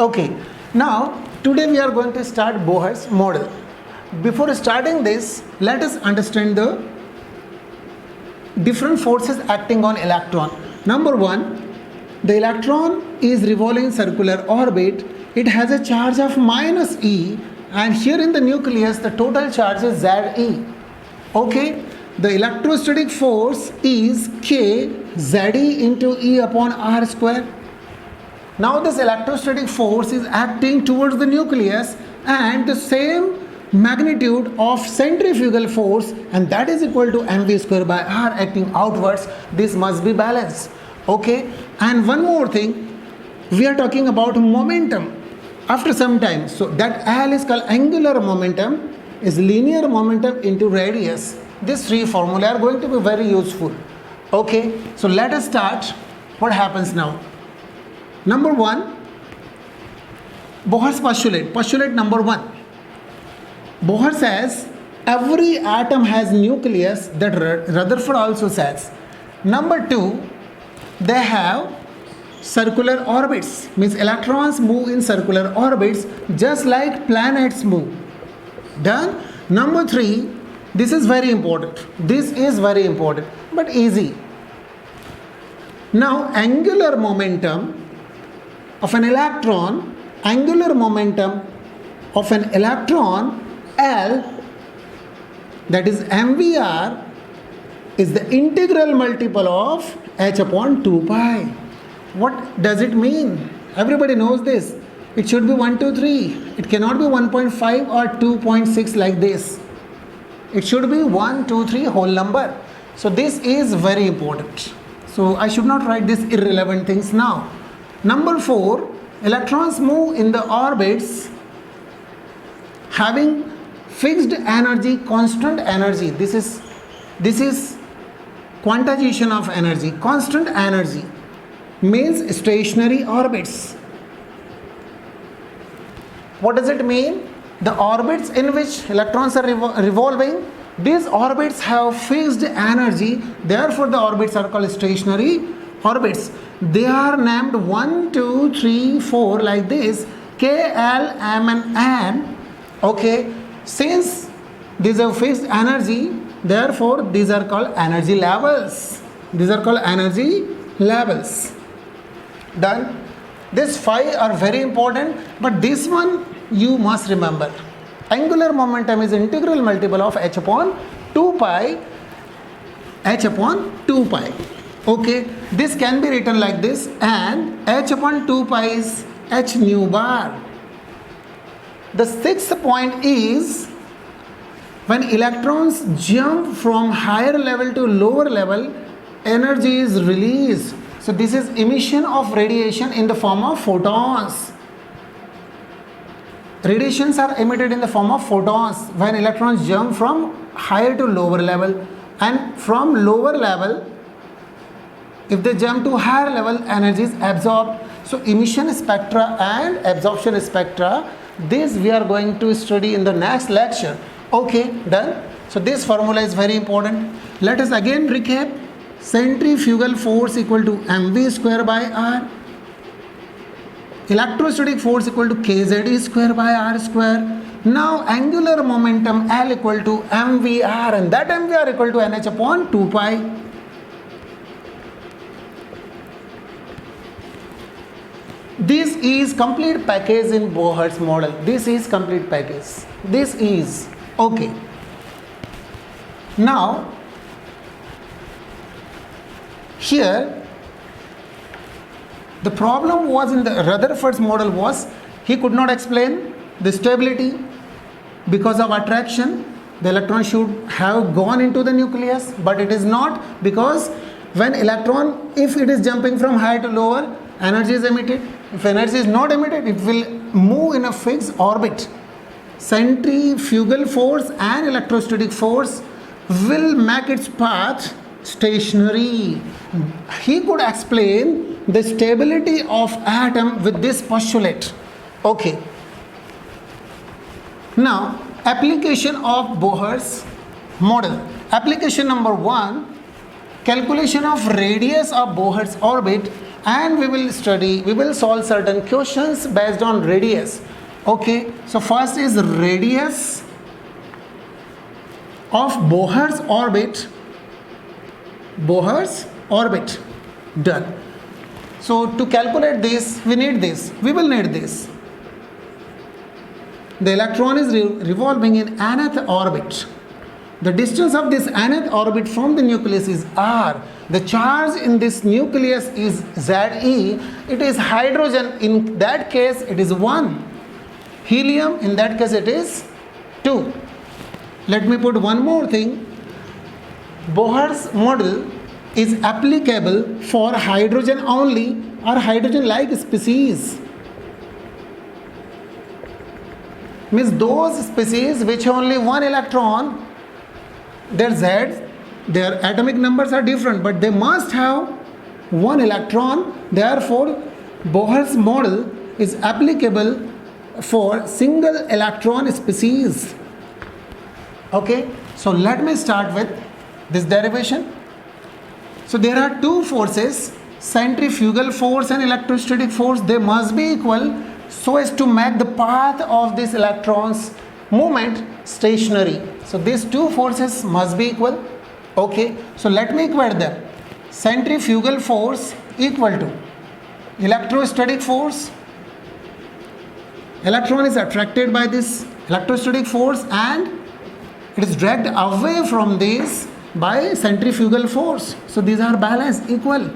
Okay, now today we are going to start Bohr's model. Before starting this, let us understand the different forces acting on electron. Number one, the electron is revolving circular orbit. It has a charge of minus E, and here in the nucleus the total charge is Ze. Okay, the electrostatic force is K Ze into E upon R square. Now this electrostatic force is acting towards the nucleus and the same magnitude of centrifugal force, and that is equal to mv square by r acting outwards. This must be balanced. Okay, and one more thing, we are talking about momentum after some time. So that L is called angular momentum, is linear momentum into radius. These three formulae are going to be very useful. Okay, so let us start. What happens now? Number one, Bohr's postulate. Postulate number one. Bohr says every atom has nucleus, that Rutherford also says. Number two, they have circular orbits, means electrons move in circular orbits just like planets move. Done. Number three, this is very important. This is very important, but easy. Now, angular momentum of an electron, L, that is mvr, is the integral multiple of h upon 2 pi. What does it mean? Everybody knows this. It should be 1, 2, 3. It cannot be 1.5 or 2.6 like this. It should be 1, 2, 3 whole number. So this is very important. So I should not write these irrelevant things now. Number 4, electrons move in the orbits having fixed energy, constant energy. This is quantization of energy. Constant energy means stationary orbits. What does it mean? The orbits in which electrons are revolving, these orbits have fixed energy, therefore the orbits are called stationary orbits. They are named 1, 2, 3, 4 like this, K, L, M and N. Okay, since these have fixed energy, therefore these are called energy levels. Done. These 5 are very important, but this one you must remember. Angular momentum is integral multiple of h upon 2 pi. Okay, this can be written like this, and h upon 2 pi is h nu bar. The sixth point is when electrons jump from higher level to lower level, energy is released. So this is emission of radiation in the form of photons. Radiations are emitted in the form of photons when electrons jump from higher to lower level, and from lower level, if they jump to higher level, energy is absorbed. So emission spectra and absorption spectra, this we are going to study in the next lecture. Okay, done. So this formula is very important. Let us again recap. Centrifugal force equal to mv square by r. Electrostatic force equal to kz square by r square. Now angular momentum L equal to mvr, and that mvr equal to nh upon 2 pi. This is complete package in Bohr's model. This is complete package. This is okay. Now here the problem was in the Rutherford's model was he could not explain the stability because of attraction. The electron should have gone into the nucleus, but it is not, because when electron, if it is jumping from higher to lower, energy is emitted. If energy is not emitted, it will move in a fixed orbit. Centrifugal force and electrostatic force will make its path stationary. He could explain the stability of atom with this postulate. Okay. Now, application of Bohr's model. Application number 1, calculation of radius of Bohr's orbit and we will solve certain questions based on radius. Okay, so first is radius of Bohr's orbit. Bohr's orbit. Done. So to calculate this, we need this. We will need this. The electron is revolving in nth orbit. The distance of this nth orbit from the nucleus is r. The charge in this nucleus is Ze. It is hydrogen. In that case, it is 1. Helium, in that case, it is 2. Let me put one more thing. Bohr's model is applicable for hydrogen only or hydrogen-like species. Means those species which have only one electron, their Z's, their atomic numbers are different, but they must have one electron. Therefore, Bohr's model is applicable for single electron species. Okay, so let me start with this derivation. So there are two forces, centrifugal force and electrostatic force. They must be equal so as to make the path of this electron's movement stationary. So these two forces must be equal. Okay, so let me equate them. Centrifugal force equal to electrostatic force. Electron is attracted by this electrostatic force and it is dragged away from this by centrifugal force. So these are balanced, equal.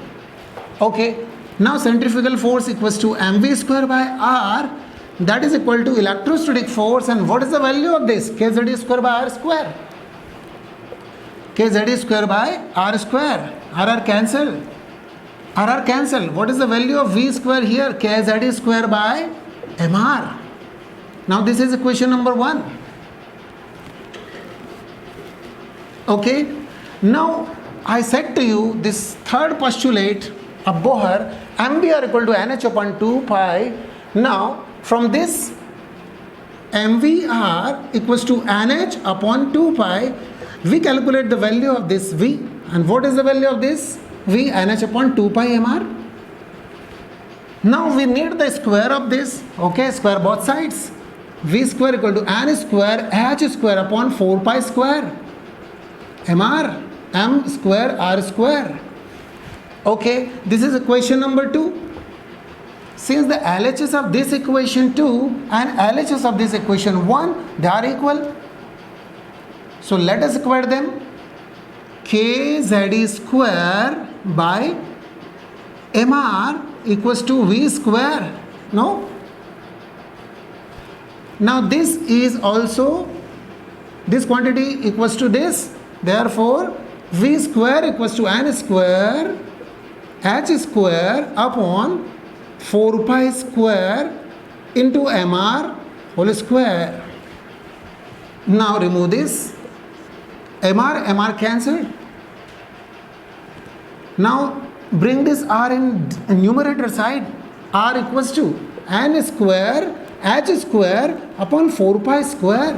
Okay, now centrifugal force equals to mv square by r, that is equal to electrostatic force. And what is the value of this? Kz square by r square. Kz square by r square. R cancel. R cancel. What is the value of v square here? Kz square by mr. Now this is equation number 1. Okay, now I said to you this third postulate of Bohr, mv are equal to nh upon 2 pi. Now from this mvr equals to nh upon 2 pi, we calculate the value of this v. And what is the value of this v? Nh upon 2 pi mr. Now we need the square of this. Okay, square both sides. V square equal to n square h square upon 4 pi square mr, m square r square. Okay, this is equation number 2. Since the LHS of this equation 2 and LHS of this equation 1, they are equal. So let us equate them. Kz square by mr equals to v square. No? Now this is also, this quantity equals to this. Therefore, v square equals to n square h square upon 4 pi square into mr whole square. Now remove this. mr cancelled. Now bring this r in numerator side. R equals to n square h square upon 4 pi square.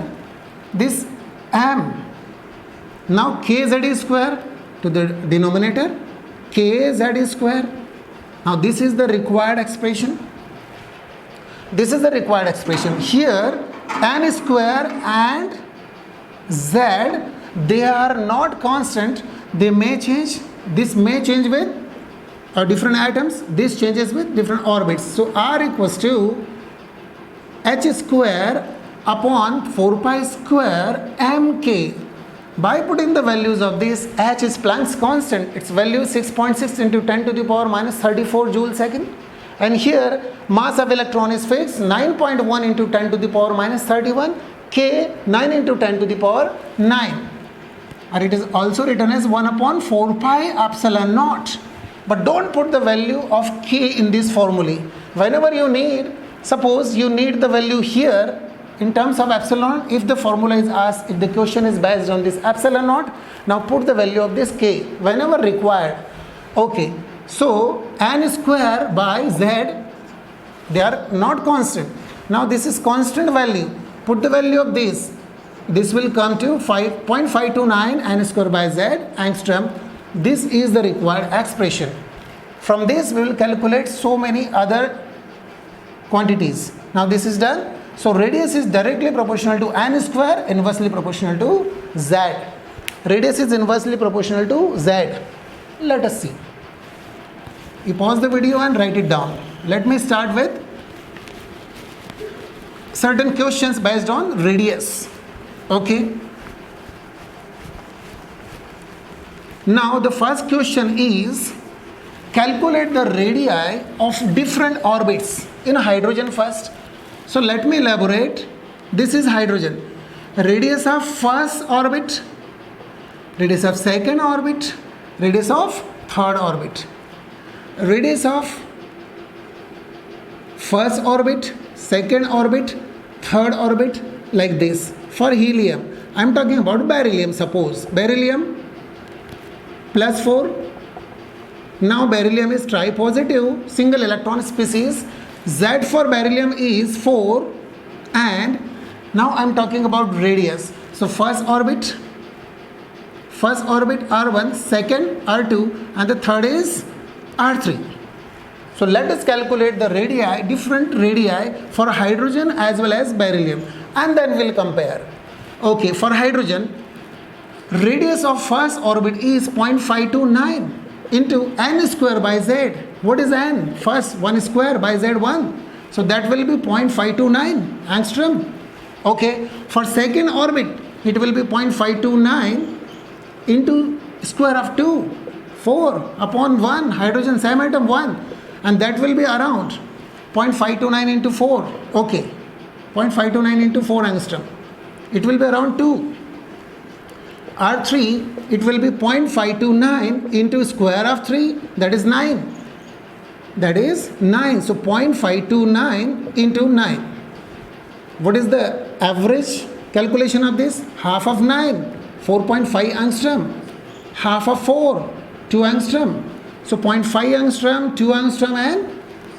This m. Now kz square to the denominator. Kz square. Now this is the required expression. This is the required expression. Here n square and z, they are not constant. They may change. This may change with different atoms. This changes with different orbits. So r equals to h square upon 4 pi square mk. By putting the values of this, h is Planck's constant. Its value is 6.6 into 10 to the power minus 34 joule second. And here mass of electron is fixed, 9.1 into 10 to the power minus 31. K 9 into 10 to the power 9. Or it is also written as 1 upon 4 pi epsilon naught. But don't put the value of k in this formulae. Whenever you need, suppose you need the value here in terms of epsilon, if the formula is asked, if the question is based on this epsilon naught, now put the value of this k whenever required. Okay, so n square by z, they are not constant. Now this is constant value. Put the value of this. This will come to 5.529 n square by z angstrom. This is the required expression. From this we will calculate so many other quantities. Now this is done. So radius is directly proportional to n square, inversely proportional to z. Radius is inversely proportional to z. Let us see. You pause the video and write it down. Let me start with certain questions based on radius. Okay. Now the first question is calculate the radii of different orbits in hydrogen first. So let me elaborate. This is hydrogen. Radius of first orbit, radius of second orbit, radius of third orbit. Radius of first orbit, second orbit, third orbit, like this. For helium, I am talking about beryllium. Suppose beryllium plus 4. Now beryllium is tripositive single electron species. Z for beryllium is 4, and now I am talking about radius. So first orbit R1, second R2, and the third is R3. So let us calculate the radii, different radii for hydrogen as well as beryllium, and then we'll compare. Okay, for hydrogen, radius of first orbit is 0.529 into n square by z. What is n? First 1 square by z1. So that will be 0.529 angstrom. Okay, for second orbit, it will be 0.529 into square of 2, 4 upon 1, hydrogen same atom 1, and that will be around 0.529 into 4. Okay, 0.529 into 4 angstrom. It will be around 2. R3, it will be 0.529 into square of 3, that is 9. That is 9. So 0.529 into 9. What is the average calculation of this? Half of 9, 4.5 angstrom. Half of 4, 2 angstrom. So 0.5 angstrom, 2 angstrom, and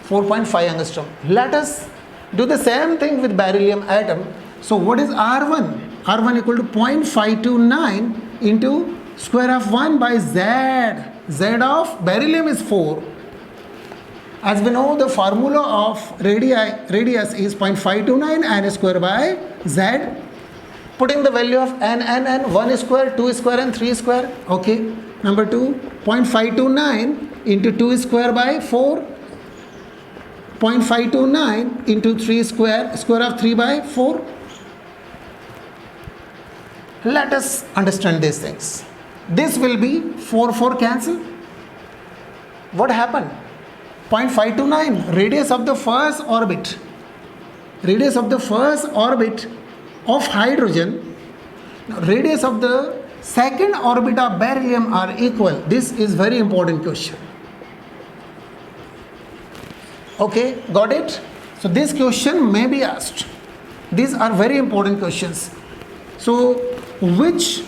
4.5 angstrom. Let us do the same thing with beryllium atom. So what is R1? R1 equal to 0.529 into square of 1 by Z. Z of beryllium is 4. As we know, the formula of radius is 0.529 n square by Z. Putting the value of n, 1 square, 2 square, and 3 square. Okay. Number 2, 0.529 into 2 square by 4. 0.529 into 3 square, square of 3 by 4. Let us understand these things. This will be 4 cancel. What happened? 0.529 radius of the first orbit. Radius of the first orbit of hydrogen. Radius of the second orbit of beryllium are equal. This is very important question. Okay, got it? So this question may be asked. These are very important questions. So which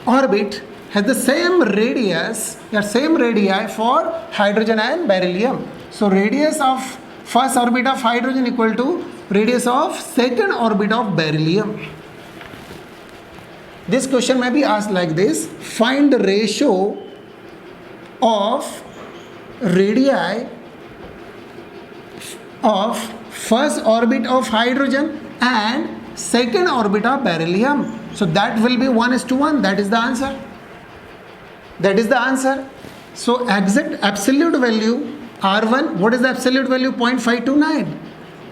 orbit has the same radius or same radii for hydrogen and beryllium? So radius of first orbit of hydrogen equal to radius of second orbit of beryllium. This question may be asked like this: find the ratio of radii of first orbit of hydrogen and second orbit of beryllium. So that will be 1:1. That is the answer. That is the answer. So exact absolute value R1, what is the absolute value? 0.529.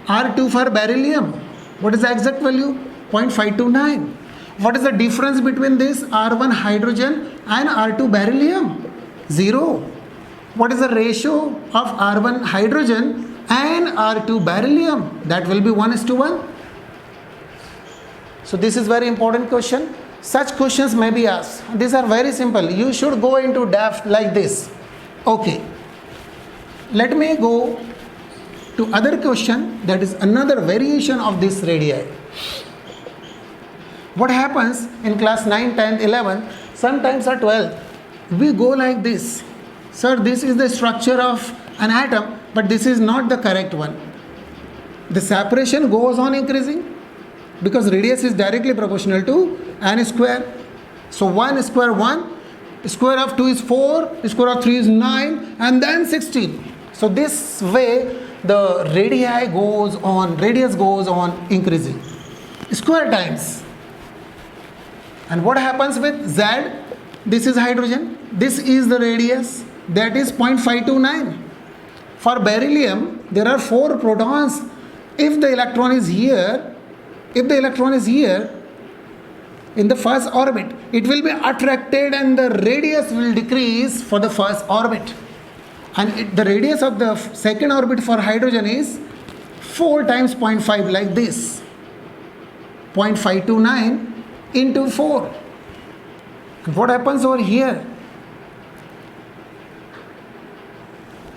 R2 for beryllium, what is the exact value? 0.529. What is the difference between this R1 hydrogen and R2 beryllium? 0. What is the ratio of R1 hydrogen and R2 beryllium? That will be 1:1. So this is very important question. Such questions may be asked. These are very simple. You should go into depth like this. Okay. Let me go to other question, that is another variation of this radii. What happens in class 9, 10th, 11th, sometimes at 12th, we go like this. Sir, this is the structure of an atom, but this is not the correct one. The separation goes on increasing because radius is directly proportional to n square. So 1 square 1 Square of 2 is 4, square of 3 is 9, and then 16. So this way the radius goes on increasing. Square times. And what happens with Z? This is hydrogen. This is the radius. That is 0.529. For beryllium, there are 4 protons. If the electron is here in the first orbit, it will be attracted and the radius will decrease for the first orbit. And the radius of the second orbit for hydrogen is 4 times 0.5, like this. 0.529 into 4. And what happens over here?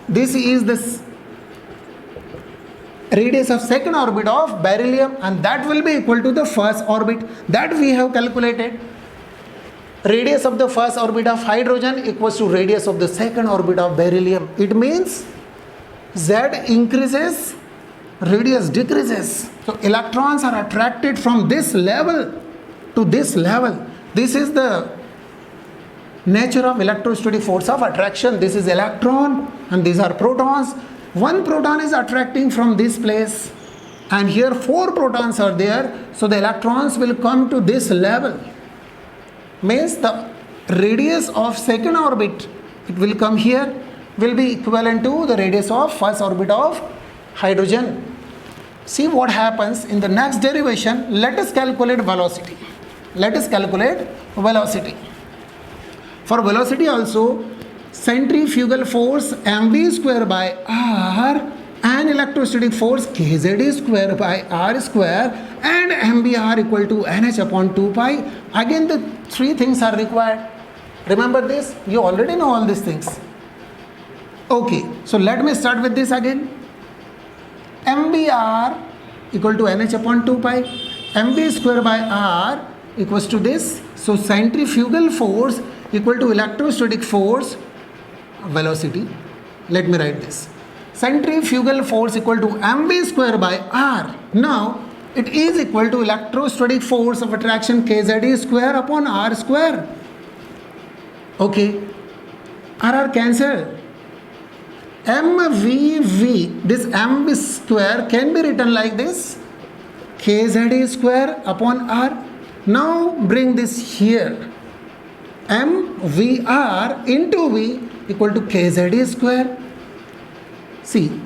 This is the radius of second orbit of beryllium, and that will be equal to the first orbit that we have calculated. Radius of the first orbit of hydrogen equals to radius of the second orbit of beryllium. It means Z increases, radius decreases. So electrons are attracted from this level to this level. This is the nature of electrostatic force of attraction. This is electron and these are protons. One proton is attracting from this place, and here 4 protons are there, so the electrons will come to this level. Means the radius of second orbit, it will come here, will be equivalent to the radius of first orbit of hydrogen. See what happens in the next derivation. Let us calculate velocity. For velocity also, centrifugal force mv square by r and electrostatic force kz square by r square and mbr equal to nh upon 2 pi. Again the 3 things are required. Remember this? You already know all these things. Okay, so let me start with this again. mbr equal to nh upon 2 pi. mv square by r equals to this. So centrifugal force equal to electrostatic force velocity. Let me write this. Centrifugal force equal to mv square by r. Now it is equal to electrostatic force of attraction kz square upon r square. Okay, r cancelled. mvv, this mv square can be written like this, kz square upon r. Now bring this here, mvr into v equal to kz square. See,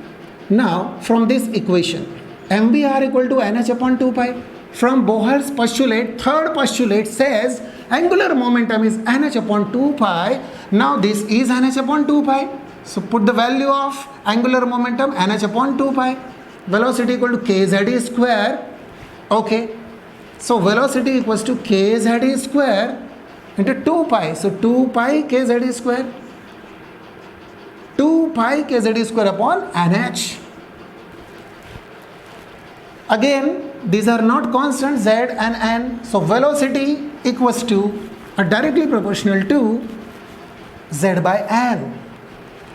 now from this equation, mvr equal to nh upon 2 pi. From Bohr's postulate, third postulate says angular momentum is nh upon 2 pi. Now this is nh upon 2 pi. So put the value of angular momentum nh upon 2 pi. Velocity equal to kz square. Okay. So velocity equals to kz square into 2 pi. So 2 pi kz square. 2 pi kz square upon nh. Again, these are not constant z and n. So velocity equals to or directly proportional to z by n.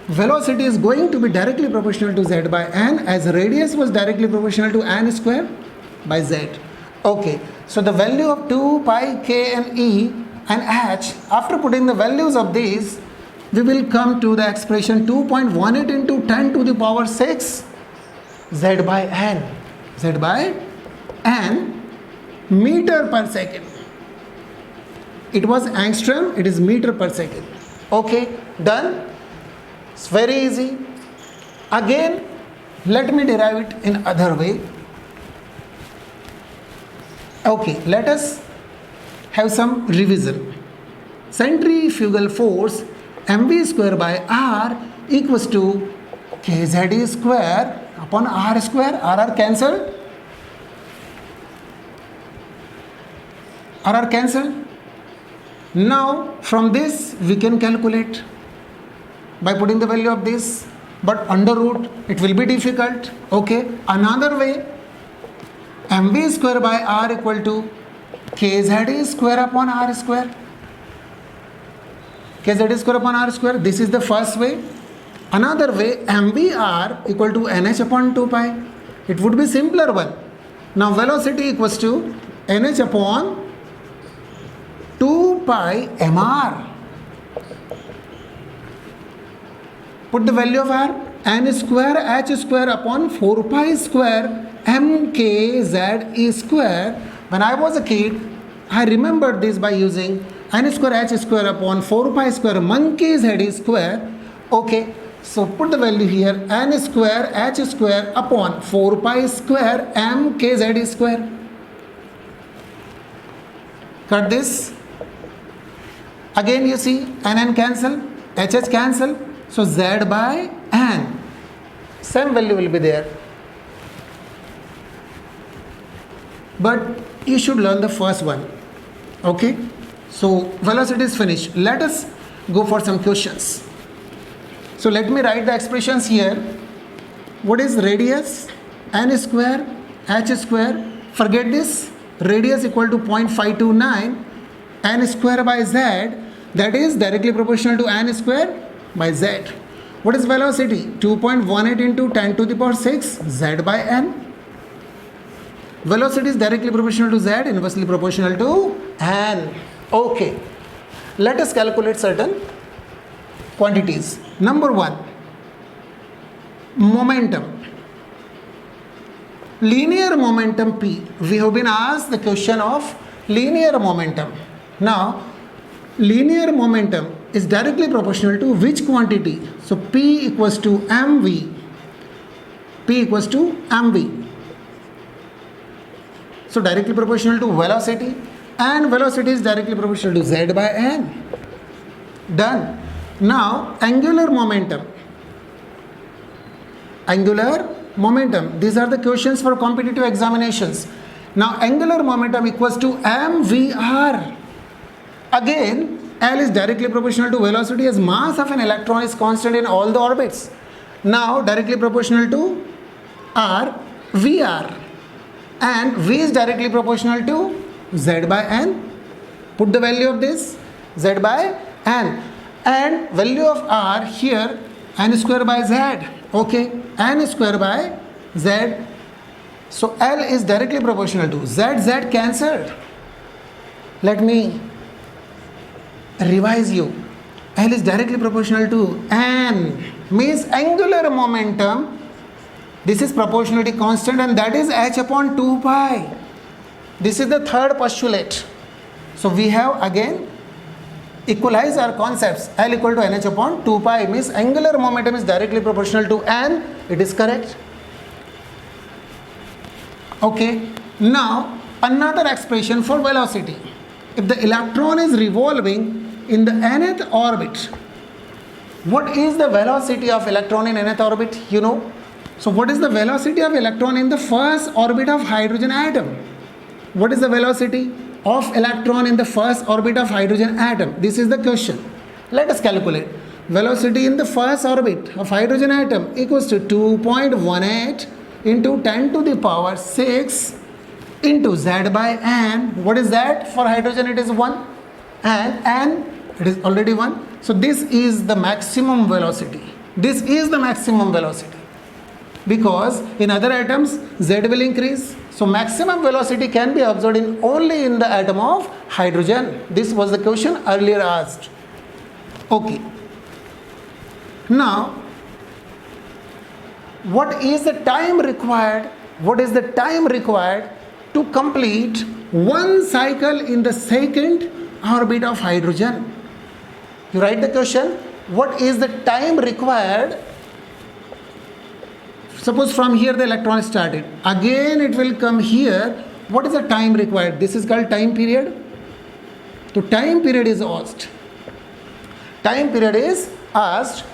Velocity is going to be directly proportional to z by n, as radius was directly proportional to n square by z. Okay, so the value of 2 pi k and e and h, after putting the values of these, we will come to the expression 2.18 into 10 to the power 6 z by n. Z by n meter per second. It was angstrom, it is meter per second. Okay, done. It's very easy. Again, let me derive it in other way. Okay, let us have some revision. Centrifugal force mv square by r equals to kz square upon r square. R cancelled. R cancelled. Now from this we can calculate by putting the value of this, but under root it will be difficult. Okay, another way, mv square by r equal to kz square upon r square. Kz square upon r square. This is the first way. Another way, mvr equal to nh upon 2 pi. It would be simpler one. Now velocity equals to nh upon 2 pi mr. Put the value of r, n square h square upon 4 pi square mkz square. When I was a kid, I remembered this by using n square h square upon 4 pi square monkey's head square. Okay, so put the value here, n square h square upon 4 pi square mkz square. Cut this. Again you see n cancel, h cancel. So z by n, same value will be there. But you should learn the first one. Okay, so velocity is finished. Let us go for some questions. So let me write the expressions here. What is radius? N square h square. Forget this. Radius equal to 0.529 n square by z, that is directly proportional to n square by z. What is velocity? 2.18 into 10 to the power 6 z by n. Velocity is directly proportional to z, inversely proportional to n. Okay, let us calculate certain quantities. Number 1, momentum. Linear momentum P. We have been asked the question of linear momentum. Now, linear momentum is directly proportional to which quantity? So P equals to mv. P equals to mv. So directly proportional to velocity, and velocity is directly proportional to z by n. Done. Now angular momentum. Angular momentum. These are the questions for competitive examinations. Now angular momentum equals to mvr. Again, L is directly proportional to velocity as mass of an electron is constant in all the orbits. Now directly proportional to r, Vr, and V is directly proportional to Z by N. Put the value of this, Z by N, and value of R here, N square by Z. Okay, N square by Z. So L is directly proportional to Z, Z cancelled. Let me revise you. L is directly proportional to N, means angular momentum. This is proportionality constant, and that is h upon 2 pi. This is the third postulate. So we have again equalized our concepts. L equal to nh upon 2 pi means angular momentum is directly proportional to n. It is correct. Okay. Now another expression for velocity. If the electron is revolving in the nth orbit, what is the velocity of electron in nth orbit? You know. So what is the velocity of electron in the first orbit of hydrogen atom? What is the velocity of electron in the first orbit of hydrogen atom? This is the question. Let us calculate. Velocity in the first orbit of hydrogen atom equals to 2.18 into 10 to the power 6 into Z by N. What is that? For hydrogen it is 1, and N it is already 1. So this is the maximum velocity. This is the maximum velocity. Because in other atoms Z will increase. So maximum velocity can be observed only in the atom of hydrogen. This was the question earlier asked. Okay. Now, what is the time required? What is the time required to complete one cycle in the second orbit of hydrogen? You write the question. What is the time required? Suppose from here the electron started. Again it will come here. What is the time required? This is called time period. So time period is asked. Time period is asked.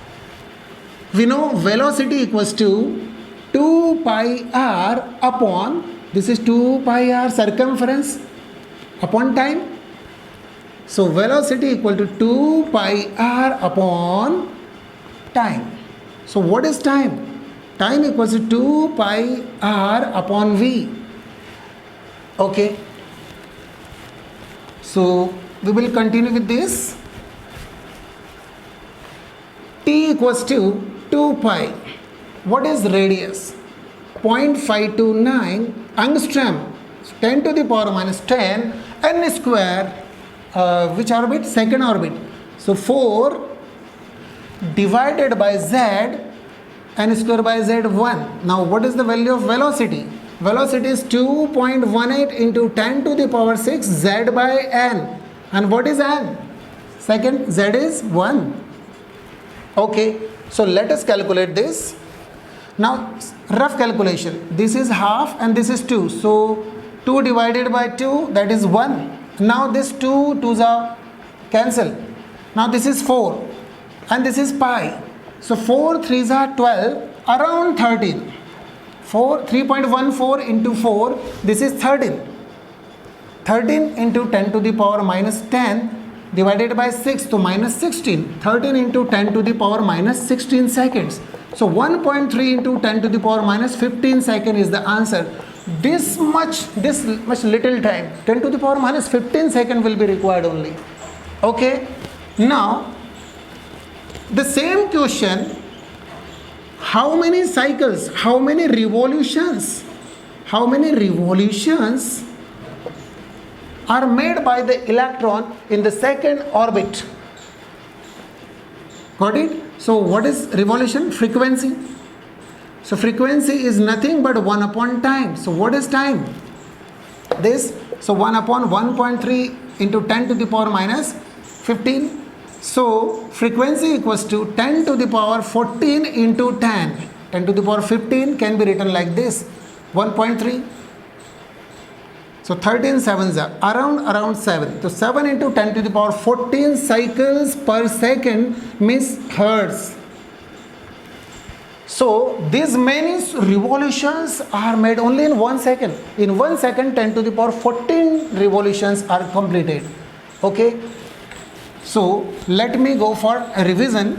We know velocity equals to 2 pi r upon, this is 2 pi r circumference upon time. So velocity equal to 2 pi r upon time. So what is time? Time equals to 2 pi r upon v. Okay. So we will continue with this. T equals to 2 pi. What is radius? 0.529 angstrom. 10 to the power minus 10 n square. Which orbit? Second orbit. So 4 divided by z, n square by z 1. Now what is the value of velocity? Velocity is 2.18 into 10 to the power 6 z by n. And what is n? Second, z is 1. Okay, so let us calculate this. Now rough calculation, this is half and this is 2. So 2 divided by 2, that is 1. Now this 2 2's are cancel. Now this is 4 and this is pi. So 4 3's are 12, around 13. 3.14 into 4, this is 13. 13 into 10 to the power minus 10 divided by 6 to minus 16. 13 into 10 to the power minus 16 seconds. So 1.3 into 10 to the power minus 15 second is the answer. This much little time, 10 to the power minus 15 second will be required only. Okay. Now the same question, how many cycles, how many revolutions are made by the electron in the second orbit? Got it? So what is revolution? Frequency. So frequency is nothing but 1 upon time. So what is time? This. So 1 upon 1.3 into 10 to the power minus 15. So frequency equals to 10 to the power 14 into 10. 10 to the power 15 can be written like this, 1.3. So 13 sevens are around 7. So 7 into 10 to the power 14 cycles per second means hertz. So these many revolutions are made only in 1 second. In 1 second, 10 to the power 14 revolutions are completed. Okay. So let me go for a revision.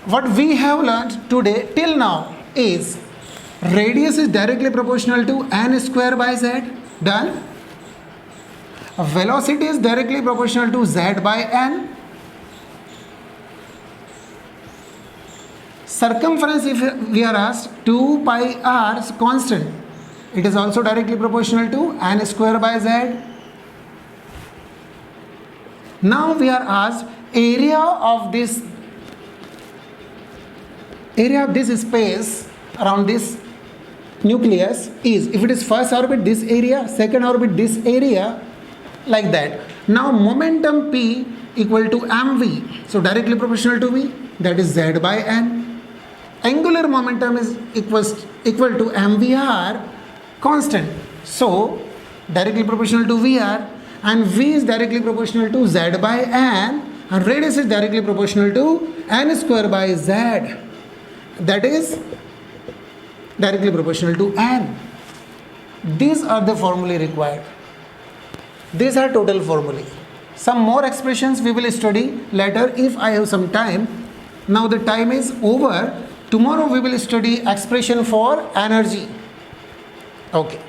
What we have learned today till now is radius is directly proportional to n square by z. Done. Velocity is directly proportional to z by n. Circumference, if we are asked, 2 pi r is constant. It is also directly proportional to n square by z. Now we are asked area of this space around this nucleus is, if it is first orbit this area, second orbit this area, like that. Now momentum P equal to mv, so directly proportional to v, that is z by n. Angular momentum is equal to mvr, constant, so directly proportional to vr, and v is directly proportional to z by n, and radius is directly proportional to n square by z, that is directly proportional to n. These are the formulae required. These are total formulae. Some more expressions we will study later if I have some time. Now the time is over. Tomorrow we will study expression for energy. Okay.